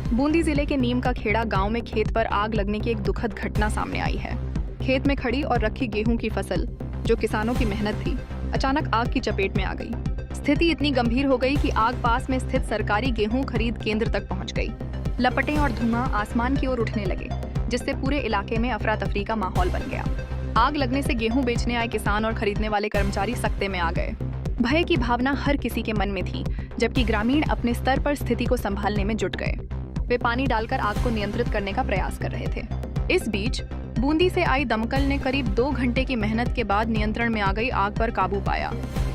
बूंदी जिले के नीम का खेड़ा गांव में खेत पर आग लगने की एक दुखद घटना सामने आई है। खेत में खड़ी और रखी गेहूं की फसल, जो किसानों की मेहनत थी, अचानक आग की चपेट में आ गई। स्थिति इतनी गंभीर हो गई कि आग पास में स्थित सरकारी गेहूं खरीद केंद्र तक पहुंच गई। लपटें और धुआं आसमान की ओर उठने लगे, जिससे पूरे इलाके में अफरा तफरी का माहौल बन गया। आग लगने से गेहूं बेचने आए किसान और खरीदने वाले कर्मचारी सकते में आ गए। भय की भावना हर किसी के मन में थी, जबकि ग्रामीण अपने स्तर पर स्थिति को संभालने में जुट गए। वे पानी डालकर आग को नियंत्रित करने का प्रयास कर रहे थे। इस बीच बूंदी से आई दमकल ने करीब 2 घंटे की मेहनत के बाद नियंत्रण में आ गई आग पर काबू पाया।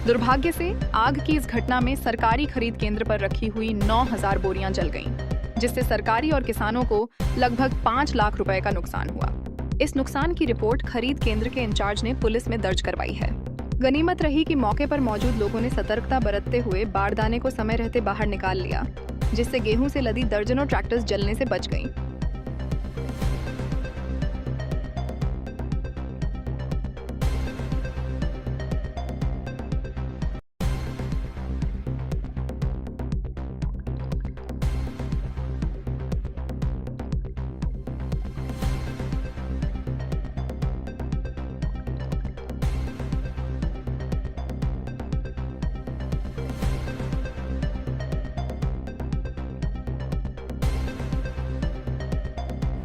दुर्भाग्य से आग की इस घटना में सरकारी खरीद केंद्र पर रखी हुई 9000 बोरियां जल गईं, जिससे सरकारी और किसानों को लगभग 5 लाख रुपए का नुकसान हुआ। इस नुकसान की रिपोर्ट खरीद केंद्र के इंचार्ज ने पुलिस में दर्ज करवाई है। गनीमत रही कि मौके पर मौजूद लोगों ने सतर्कता बरतते हुए बारदाने को समय रहते बाहर निकाल लिया, जिससे गेहूं से लदी दर्जनों ट्रैक्टर्स जलने से बच गईं।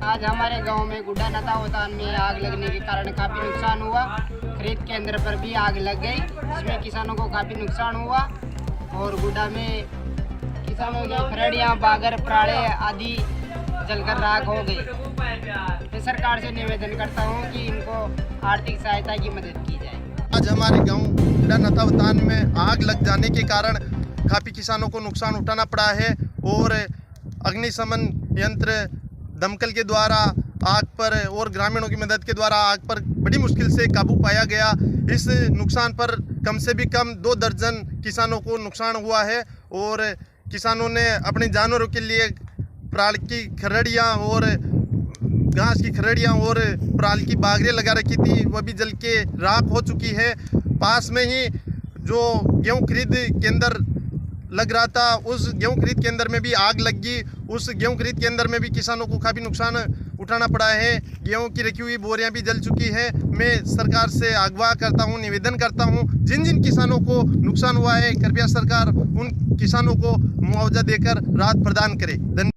आज हमारे गांव में गुड्डा नतावतान में आग लगने के कारण काफ़ी नुकसान हुआ। खरीद केंद्र पर भी आग लग गई, जिसमें किसानों को काफ़ी नुकसान हुआ। और गुड्डा में किसानों की खरड़ियाँ, बागर, पराड़े आदि जलकर राख हो गई। मैं सरकार से निवेदन करता हूँ कि इनको आर्थिक सहायता की मदद की जाए। आज हमारे गांव गुड्डा नतावतान में आग लग जाने के कारण काफ़ी किसानों को नुकसान उठाना पड़ा है और अग्निशमन यंत्र दमकल के द्वारा आग पर और ग्रामीणों की मदद के द्वारा आग पर बड़ी मुश्किल से काबू पाया गया। इस नुकसान पर कम से भी कम 2 दर्जन किसानों को नुकसान हुआ है और किसानों ने अपने जानवरों के लिए पराल की खरड़ियाँ और घास की खरड़ियाँ और पराल की बागरें लगा रखी थी, वह भी जल के राख हो चुकी है। पास में ही जो गेहूँ खरीद केंद्र लग रहा था, उस गेहूं खरीद केंद्र में भी आग लग गई। उस गेहूं खरीद केंद्र में भी किसानों को काफ़ी नुकसान उठाना पड़ा है। गेहूं की रखी हुई बोरियां भी जल चुकी है। मैं सरकार से आग्रह करता हूं, निवेदन करता हूं, जिन जिन किसानों को नुकसान हुआ है, कृपया सरकार उन किसानों को मुआवजा देकर राहत प्रदान करे। धन्यवाद।